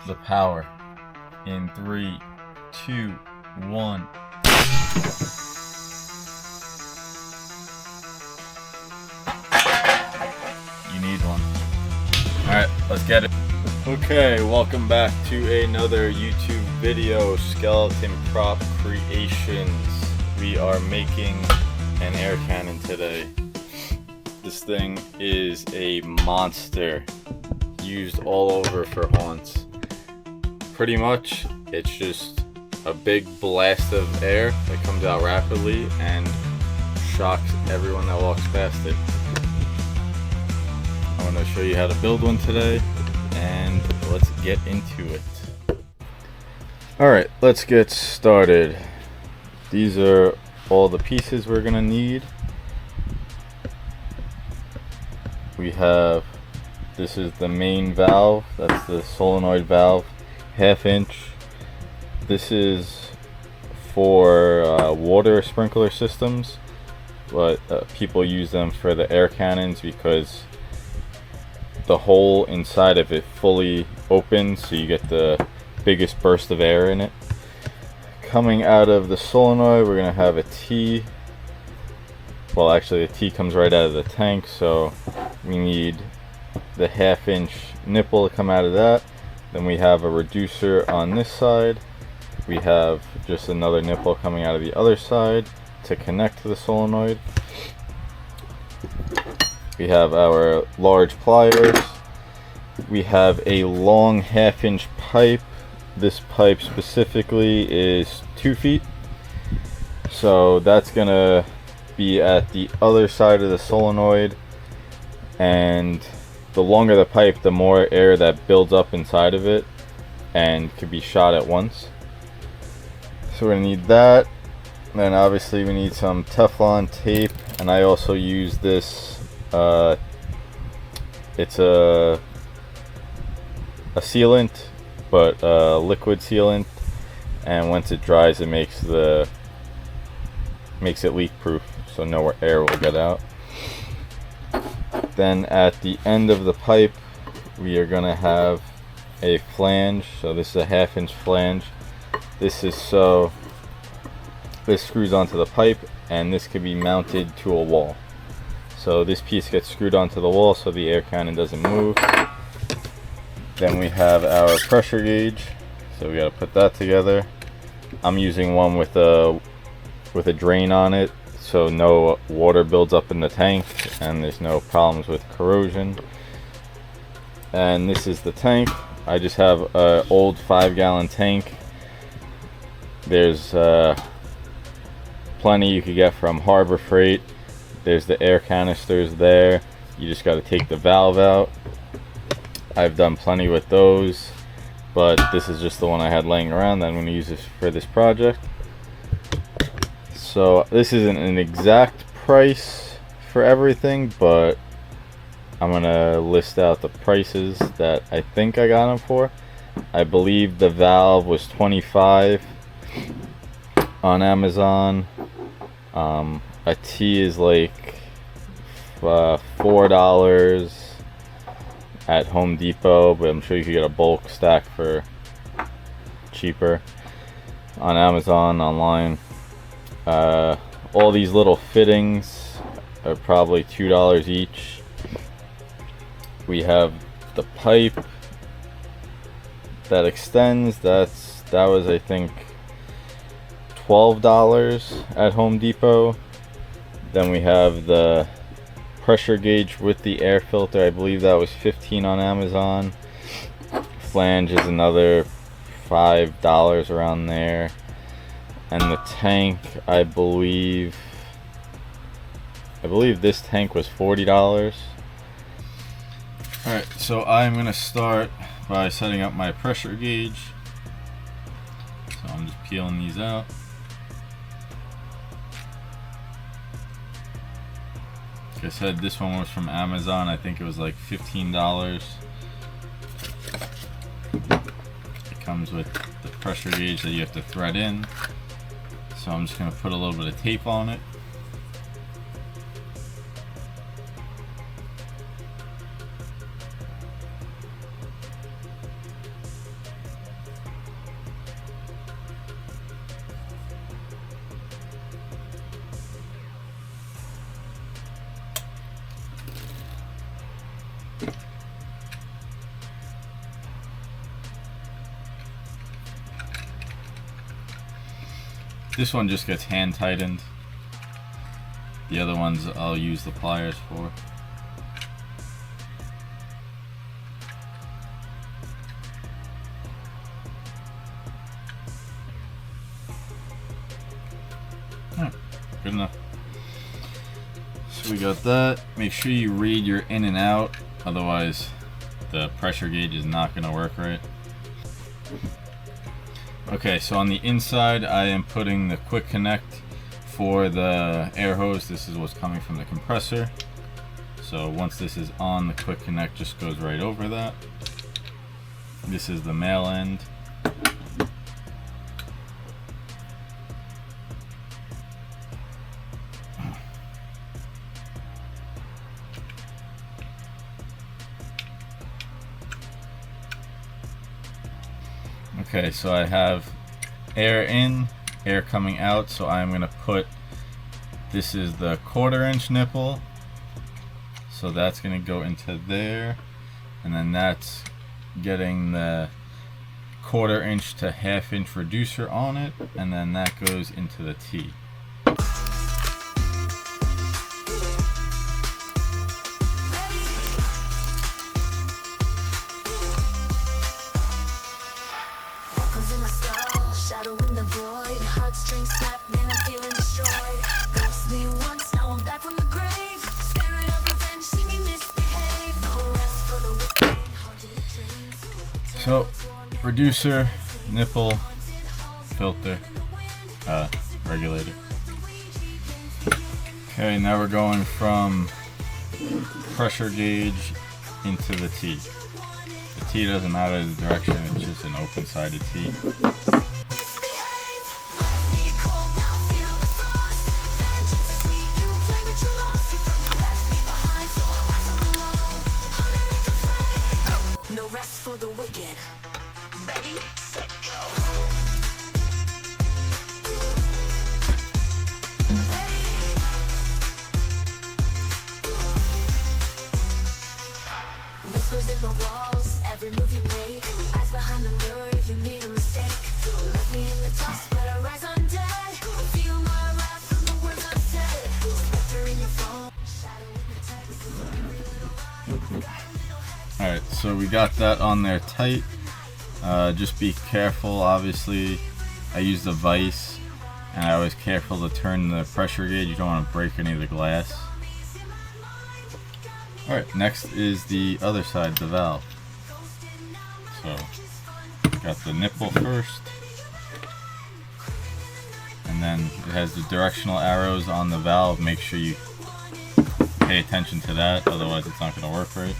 the power in 3, 2, 1. You need one. Alright, let's get it. Okay, welcome back to another YouTube video, Skeleton Prop Creations. We are making an air cannon today. This thing is a monster, used all over for haunts. Pretty much, it's just a big blast of air that comes out rapidly and shocks everyone that walks past it. I'm going to show you how to build one today, and let's get into it. Alright, let's get started. These are all the pieces we're going to need. We have, this is the main valve, that's the solenoid valve, 1/2 inch. This is for water sprinkler systems, but people use them for the air cannons because the hole inside of it fully opens, so you get the biggest burst of air in it. Coming out of the solenoid, we're going to have a T. Well, actually, the T comes right out of the tank, so we need the 1/2 inch nipple to come out of that. Then we have a reducer on this side. We have just another nipple coming out of the other side to connect to the solenoid. We have our large pliers. We have a long 1/2 inch pipe. This pipe specifically is 2 feet. So that's gonna be at the other side of the solenoid, and the longer the pipe, the more air that builds up inside of it and could be shot at once. So we're gonna need that. Then obviously we need some Teflon tape, and I also use this. It's a sealant, but liquid sealant, and once it dries, it makes it leak proof, so no air will get out. Then at the end of the pipe, we are gonna have a flange. So this is a 1/2 inch flange. This screws onto the pipe, and this can be mounted to a wall. So this piece gets screwed onto the wall so the air cannon doesn't move. Then we have our pressure gauge, so we gotta put that together. I'm using one with a drain on it, so no water builds up in the tank and there's no problems with corrosion. And this is the tank. I just have an old 5-gallon tank. There's plenty you could get from Harbor Freight. There's the air canisters there. You just got to take the valve out. I've done plenty with those, but this is just the one I had laying around that I'm going to use this for this project. So this isn't an exact price for everything, but I'm going to list out the prices that I think I got them for. I believe the valve was $25 on Amazon. A T is like $4 at Home Depot, but I'm sure you could get a bulk stack for cheaper on Amazon online. All these little fittings are probably $2 each. We have the pipe that extends. That was, I think, $12 at Home Depot. Then we have the pressure gauge with the air filter. I believe that was $15 on Amazon. Flange is another $5 around there. And the tank, I believe this tank was $40. Alright, so I'm going to start by setting up my pressure gauge. So I'm just peeling these out. Like I said, this one was from Amazon. I think it was like $15. It comes with the pressure gauge that you have to thread in. So I'm just going to put a little bit of tape on it. This one just gets hand tightened. The other ones I'll use the pliers for. Alright, good enough. So we got that. Make sure you read your in and out, otherwise the pressure gauge is not going to work right. Okay, so on the inside I am putting the quick connect for the air hose. This is what's coming from the compressor. So once this is on, the quick connect just goes right over that. This is the male end. Okay, so I have air in, air coming out, so I'm going to put, this is the 1/4 inch nipple, so that's going to go into there, and then that's getting the 1/4 inch to 1/2 inch reducer on it, and then that goes into the T. So, reducer, nipple, filter, regulator. Okay, now we're going from pressure gauge into the T. The T doesn't matter the direction, it's just an open-sided T. Alright, so we got that on there tight. Just be careful, obviously. I use the vise, and I was careful to turn the pressure gauge. You don't want to break any of the glass. Alright, next is the other side, the valve. So, got the nipple first, and then it has the directional arrows on the valve. Make sure you pay attention to that, otherwise it's not going to work right.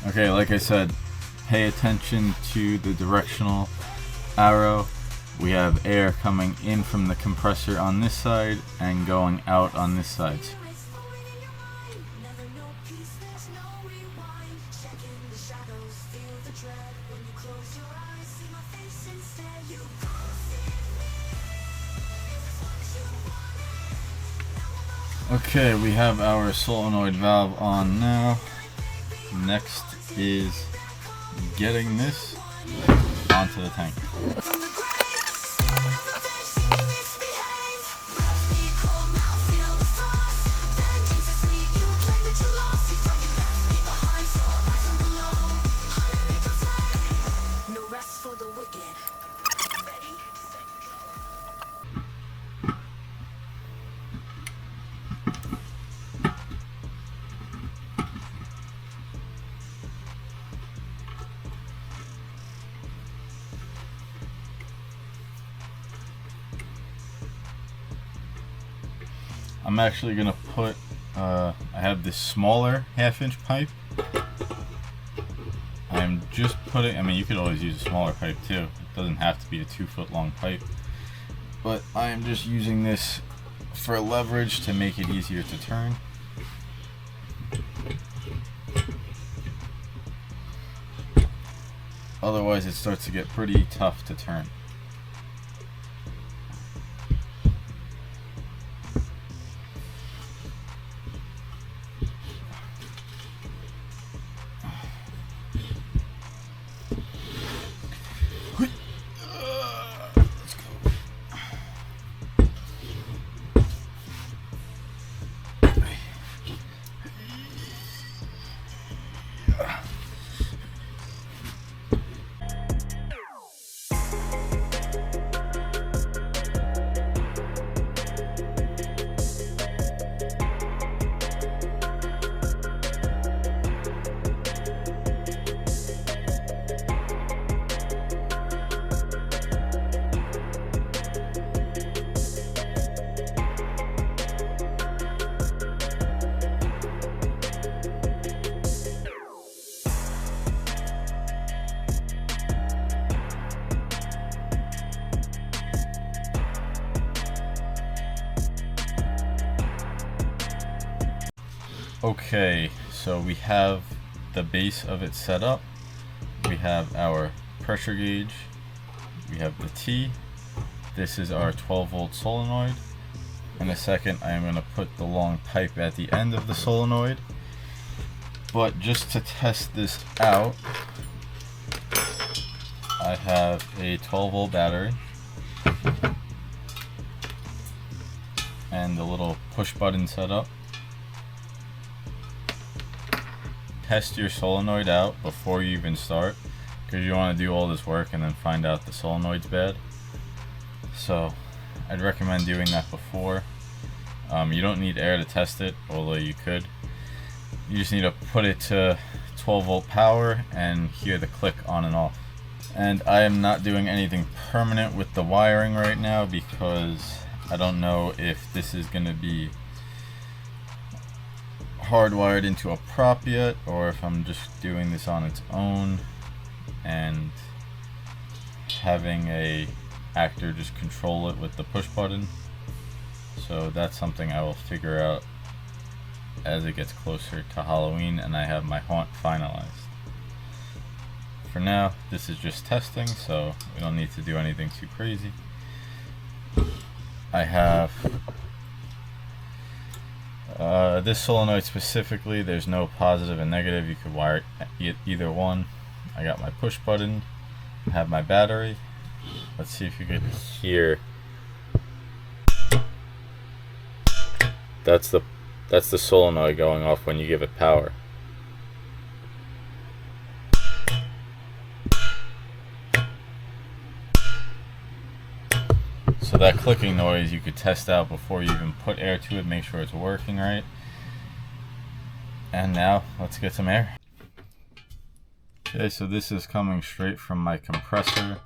Okay, like I said, pay attention to the directional arrow. We have air coming in from the compressor on this side and going out on this side. Okay, we have our solenoid valve on now. Next is getting this onto the tank. I'm actually gonna put, I have this smaller 1/2 inch pipe. I'm just putting, I mean you could always use a smaller pipe too. It doesn't have to be a 2-foot long pipe. But I am just using this for leverage to make it easier to turn. Otherwise it starts to get pretty tough to turn. Okay, so we have the base of it set up. We have our pressure gauge. We have the T. This is our 12-volt solenoid. In a second, I am going to put the long pipe at the end of the solenoid. But just to test this out, I have a 12-volt battery and the little push button set up. Test your solenoid out before you even start, because you want to do all this work and then find out the solenoid's bad. So I'd recommend doing that before. You don't need air to test it, although you could. You just need to put it to 12-volt power and hear the click on and off. And I am not doing anything permanent with the wiring right now because I don't know if this is going to be hardwired into a prop yet, or if I'm just doing this on its own and having a actor just control it with the push button. So that's something I will figure out as it gets closer to Halloween and I have my haunt finalized. For now, this is just testing, so we don't need to do anything too crazy. I have this solenoid specifically, there's no positive and negative. You could wire it either one. I got my push button, I have my battery. Let's see if you can hear. That's the solenoid going off when you give it power. So that clicking noise you could test out before you even put air to it, make sure it's working right. And now let's get some air. Okay, so this is coming straight from my compressor.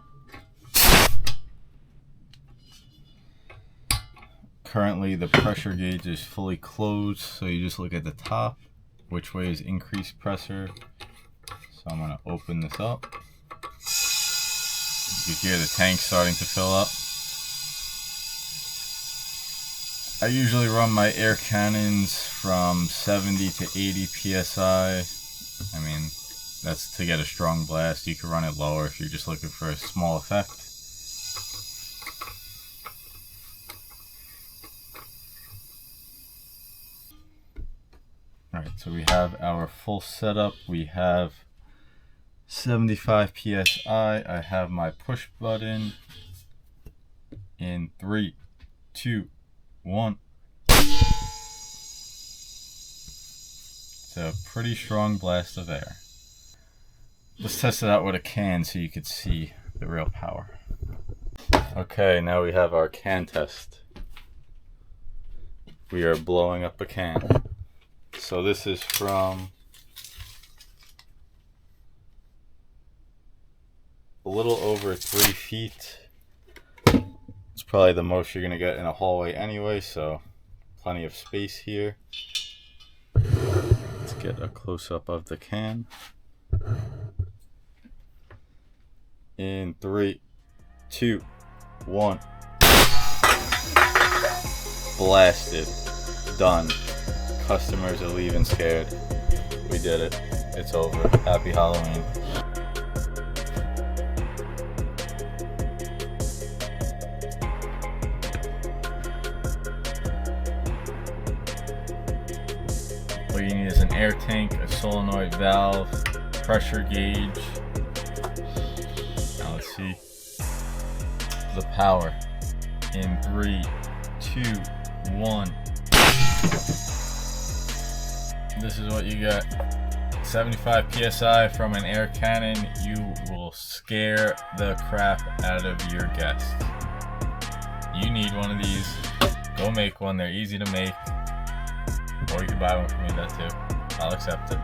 Currently the pressure gauge is fully closed, so you just look at the top, which way is increased pressure. So I'm going to open this up. You can hear the tank starting to fill up. I usually run my air cannons from 70 to 80 psi. I mean, that's to get a strong blast. You can run it lower if you're just looking for a small effect. Alright, so we have our full setup. We have 75 psi. I have my push button in 3, 2, 1. It's a pretty strong blast of air. Let's test it out with a can so you could see the real power. Okay, now we have our can test. We are blowing up a can. So this is from a little over 3 feet. It's probably the most you're gonna get in a hallway anyway, so plenty of space here. Let's get a close-up of the can. In 3, 2, 1. Blasted. Done. Customers are leaving scared. We did it. It's over. Happy Halloween. What you need is an air tank, a solenoid valve, pressure gauge. Now let's see the power. In 3, 2, 1. This is what you got. 75 psi from an air cannon. You will scare the crap out of your guests. You need one of these. Go make one. They're easy to make. Or you can buy one from me, that too. I'll accept it.